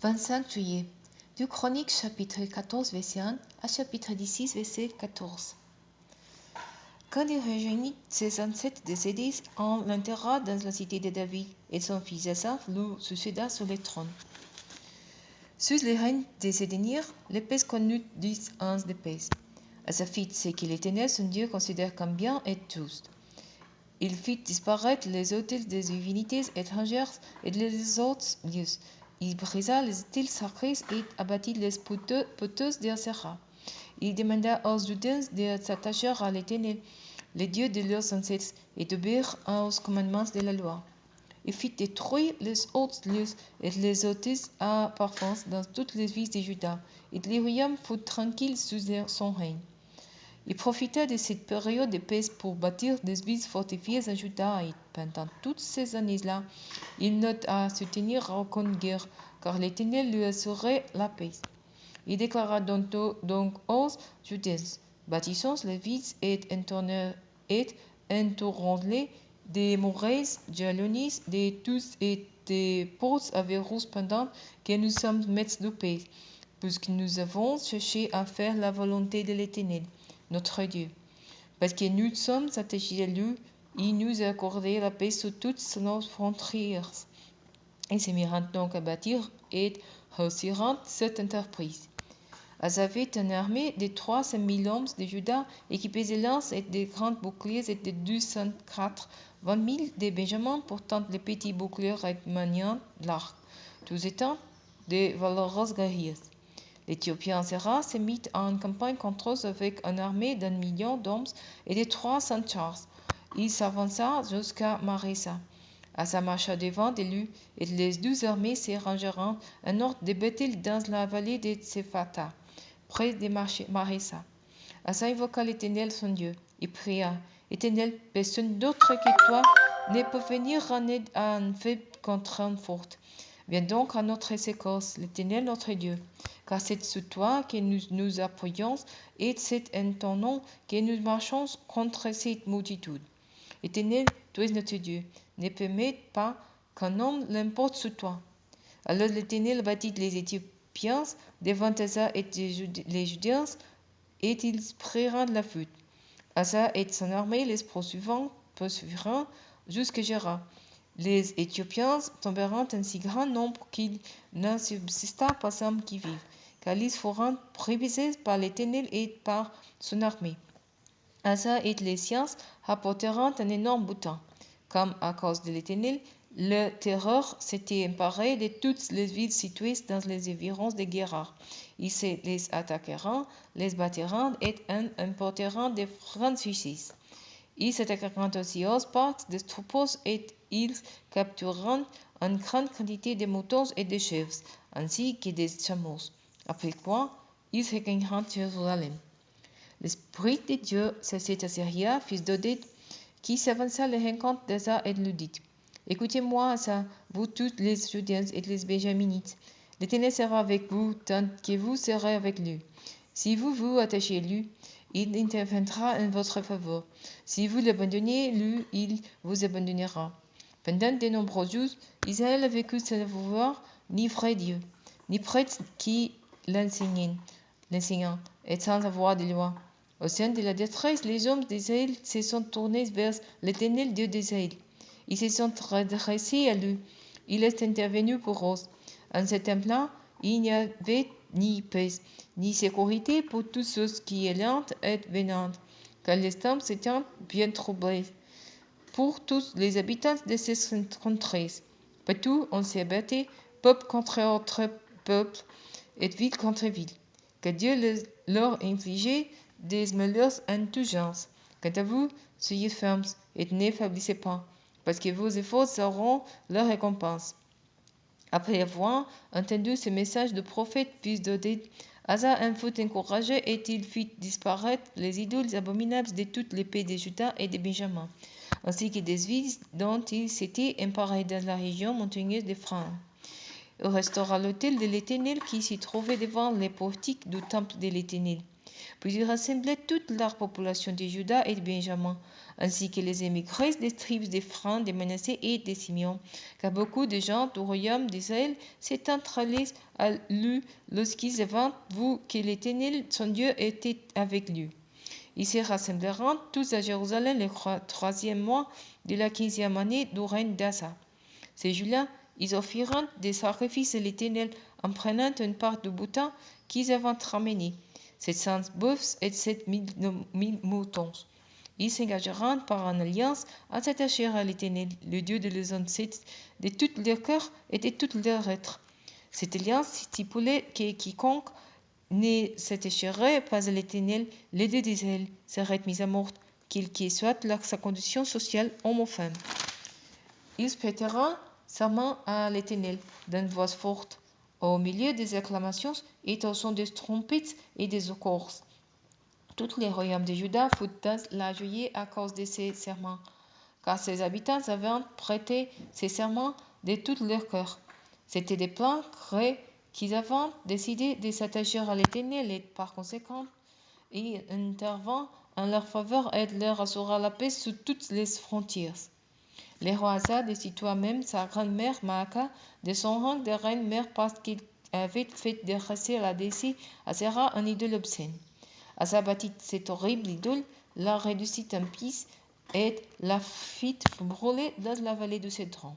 25 juillet. 2 Chroniques, chapitre 14, verset 1 à chapitre 16, verset 14. Quand il rejoignit ses ancêtres décédés, on l'enterra dans la cité de David, et son fils Asa le succéda sur le trône. Sous le règne de Sédénir, l'épée connut 10 ans de paix. Asa fit ce que l'Éternel son Dieu considère comme bien et juste. Il fit disparaître les autels des divinités étrangères et les autres lieux. Il brisa les autels sacrés et abattit les poteuses d'Asera. Il demanda aux Judains de s'attacher à l'Éternel, le Dieu de leurs ancêtres, et d'obéir aux commandements de la loi. Il fit détruire les autres lieux et les autels à parfums dans toutes les villes de Juda, et le royaume fut tranquille sous son règne. Il profita de cette période de paix pour bâtir des villes fortifiées en Juda, et pendant toutes ces années-là, il n'eut à soutenir aucune guerre, car l'Éternel lui assurait la paix. Il déclara donc aux Judains: bâtissons les villes et entourons-les des murailles jalonnies, des tours et des portes à verrous pendant que nous sommes maîtres de paix, puisque nous avons cherché à faire la volonté de l'Éternel, notre Dieu. Parce que nous sommes attachés à lui, il nous a accordé la paix sur toutes nos frontières. Ils se mirent donc à bâtir et réussirent cette entreprise. Asa avait une armée de 300 000 hommes de Juda, équipés de lances et de grands boucliers, et de 280 000 de Benjamin, portant les petits boucliers et maniant l'arc, tous étant de valeureux guerriers. L'Éthiopien Séra se mit en campagne contre eux avec une armée d'1 million d'hommes et de 300 chars. Il s'avança jusqu'à Marissa. Asa marcha devant de lui, et les deux armées se rangèrent en ordre de bataille dans la vallée de Tsephata, près de Marissa. Asa invoqua l'Éternel son Dieu, et pria: Éternel, personne d'autre que toi ne peut venir en aide à un faible contre un fort. Viens donc à notre secours, l'Éternel notre Dieu, car c'est sur toi que nous nous appuyons, et c'est en ton nom que nous marchons contre cette multitude. Éternel, tu es notre Dieu, ne permets pas qu'un homme l'emporte sur toi. Alors l'Éternel battit les Éthiopiens devant Asa et les Judiens, et ils prirent la fuite. Asa et son armée les poursuivirent jusqu'à Géra. Les Éthiopiens tombèrent en si grand nombre qu'il n'en subsista pas un qui vive, car ils furent prévisés par l'Éternel et par son armée. Asa et les siens rapportèrent un énorme butin. Comme à cause de l'Éternel, le terreur s'était emparé de toutes les villes situées dans les environs de Guérar. Ils se les attaquèrent, les battirent et en emportèrent de grandes richesses. Ils s'attaquèrent aussi aux parcs des troupeaux et ils capturèrent une grande quantité de moutons et de chèvres, ainsi que des chameaux. Après quoi, ils regagnèrent Jérusalem. L'Esprit de Dieu s'asseit à Séria, fils d'Oded, qui s'avança à la rencontre d'Asa et lui dit: Écoutez-moi, Asa, vous tous les Judiens et les Benjaminites. L'Éternel sera avec vous tant que vous serez avec lui. Si vous vous attachez à lui, il interviendra en votre faveur. Si vous l'abandonnez, lui, il vous abandonnera. Pendant de nombreux jours, Israël a vécu sans avoir ni vrai Dieu, ni prêtre qui l'enseignant, et sans avoir de loi. Au sein de la détresse, les hommes d'Israël se sont tournés vers l'Éternel Dieu d'Israël. Ils se sont redressés à lui. Il est intervenu pour eux. En ce temps-là, il n'y avait ni paix, ni sécurité pour tous ceux qui allaient et venaient, car les temps s'étaient bien troublés pour tous les habitants de ces contrées. Partout, on s'est battu, peuple contre autre peuple, et ville contre ville. Que Dieu leur infligeait des malheurs en tout genre. Quant à vous, soyez fermes et ne faiblissez pas, parce que vos efforts auront leur récompense. Après avoir entendu ce message du prophète fils d'Oded, Asa en fut encouragé et il fit disparaître les idoles abominables de toutes les pays de Juda et de Benjamin, ainsi que des villes dont il s'était emparé dans la région montagneuse d'Éphraïm. Il restaura l'autel de l'Éternel qui s'y trouvait devant les portiques du temple de l'Éternel. Puis il rassemblait toute la population de Juda et de Benjamin, ainsi que les émigrés des tribus d'Éphraim, des Manassés et des Simeon, car beaucoup de gens du royaume d'Israël s'étaient allés à lui lorsqu'ils avaient vu que l'Éternel, son Dieu, était avec lui. Ils se rassemblèrent tous à Jérusalem le 3e mois de la 15e année du règne d'Asa. Ces jours-là, ils offrirent des sacrifices à l'Éternel en prenant une part du boutin qu'ils avaient ramené, 700 bœufs et 7000 moutons. Ils s'engagèrent par une alliance à s'attacher à l'Éternel, le Dieu de leurs ancêtres, de tout leur cœur et de tout leur être. Cette alliance stipulait que quiconque ne s'attacherait pas à l'Éternel, le Dieu d'Israël, serait mis à mort, quelle que soit sa condition sociale, homme ou femme. Ils prêteront serment à l'Éternel d'une voix forte, au milieu des acclamations et au son des trompettes et des accords. Tous les royaumes de Juda furent la joie à cause de ces serments, car ses habitants avaient prêté ces serments de tout leur cœur. C'étaient des plans qu'ils avaient décidé de s'attacher à l'Éternel et par conséquent, il intervint en leur faveur et leur assura la paix sur toutes les frontières. Le roi Asa destitua même sa grand-mère Maaka de son rang de reine-mère parce qu'il avait fait dresser la déesse Asera un idole obscène. Asa bâtit cette horrible idole, la réduisit en pièces et la fit brûler dans la vallée de Cédron.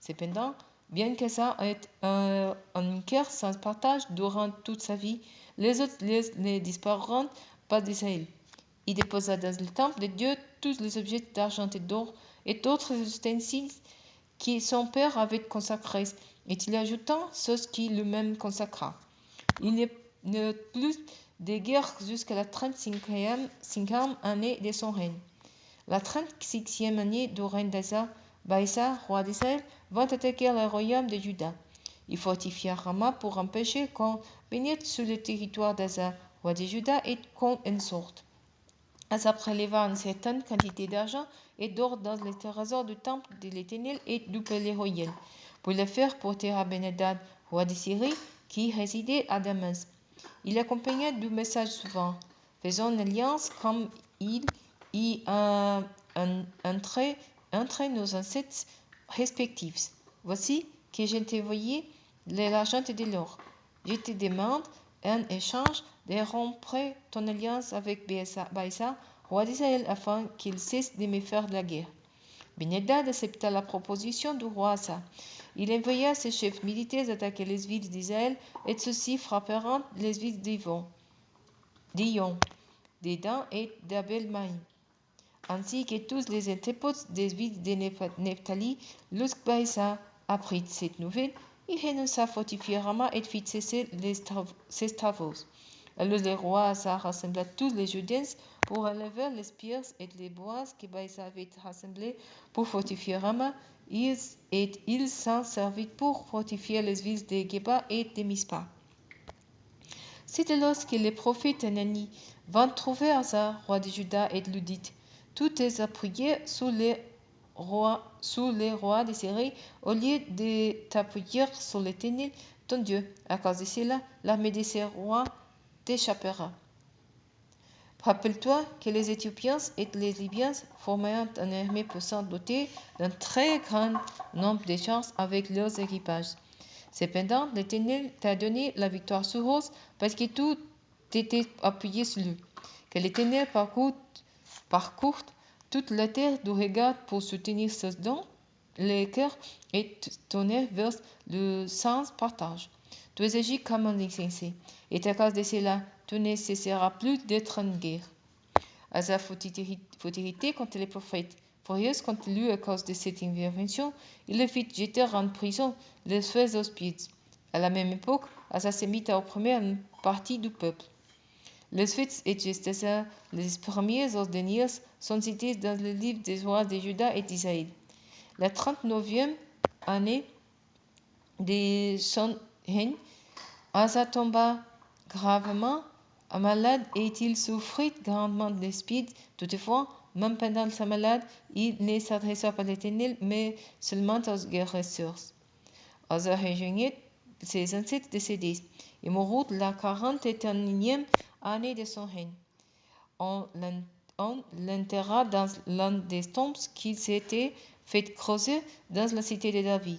Cependant, bien qu'Asa ait un cœur sans partage durant toute sa vie, les autres ne disparurent pas d'Israël. Il déposa dans le temple de Dieu tous les objets d'argent et d'or et d'autres ustensiles que son père avait consacrés, et il ajouta ceux qu'il lui-même consacra. Il n'y eut plus de guerre jusqu'à la 35e année de son règne. La 36e année du règne d'Asa, Baïsa, roi d'Israël, vint attaquer le royaume de Juda. Il fortifia Rama pour empêcher qu'on pénètre sur le territoire d'Asa, roi de Juda, et qu'on en sorte. Asa préleva une certaine quantité d'argent et d'or dans les trésors du temple de l'Éternel et du palais royal, pour le faire porter à Ben-Hadad, roi de Syrie, qui résidait à Damas. Il accompagna du message suivant: faisons une alliance comme il y a entre nos ancêtres respectifs. Voici que je t'ai envoyé de l'argent et de l'or. Je te demande en échange de rompre ton alliance avec Baïsa, roi d'Israël, afin qu'il cesse de me faire de la guerre. Ben-Hadad accepta la proposition du roi Asa. Il envoya ses chefs militaires attaquer les villes d'Israël, et ceux-ci frappèrent les villes d'Ion, d'Édan et d'Abel-Maïm, ainsi que tous les entrepôts des villes de Nephtali. Lorsque Baïsa apprit cette nouvelle, il renonça à fortifier Rama et fit cesser ses travaux. Alors le roi Asa rassembla tous les Judiens pour enlever les pierres et les bois que Baïsa avait rassemblés pour fortifier Rama, et il s'en servit pour fortifier les villes de Geba et de Mispa. C'était lorsque le prophète Anani vint trouver Asa, roi de Juda, et lui dit: tu es appuyé sous les rois de Syrie au lieu de t'appuyer sur l'Éternel, ton Dieu. À cause de cela, l'armée de ces rois t'échappera. Rappelle-toi que les Éthiopiens et les Libyens formaient une armée puissante dotée d'un très grand nombre de chars avec leurs équipages. Cependant, l'Éternel t'a donné la victoire sur eux parce que tout était appuyé sur lui. Que l'Éternel parcourt toute la terre du regard pour soutenir ce dont le cœur est tourné vers le sans partage. Tu es agi comme un insensé, et à cause de cela, tu ne cesseras plus d'être en guerre. Asa fut irrité contre les prophètes. Furieux contre lui à cause de cette intervention, il le fit jeter en prison, les feux aux pieds. À la même époque, Asa se mit à opprimer une partie du peuple. Les faits et gestes d'Asa, les premiers ordonnés, sont cités dans le livre des rois de Juda et d'Israël. La 39e année de son règne, Asa tomba gravement malade et il souffrit grandement de l'esprit. Toutefois, même pendant sa maladie, il ne s'adressa pas à l'Éternel, mais seulement aux guérisseurs. Asa rejoignit ses ancêtres décédés. Il mourut la 41e année de son règne. On l'enterra dans l'un des tombes qu'il s'était fait creuser dans la cité de David.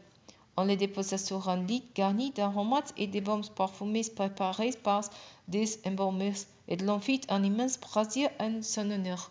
On le déposa sur un lit garni d'aromates et de baumes parfumés préparés par des embaumeurs, et l'on fit un immense brasier en son honneur.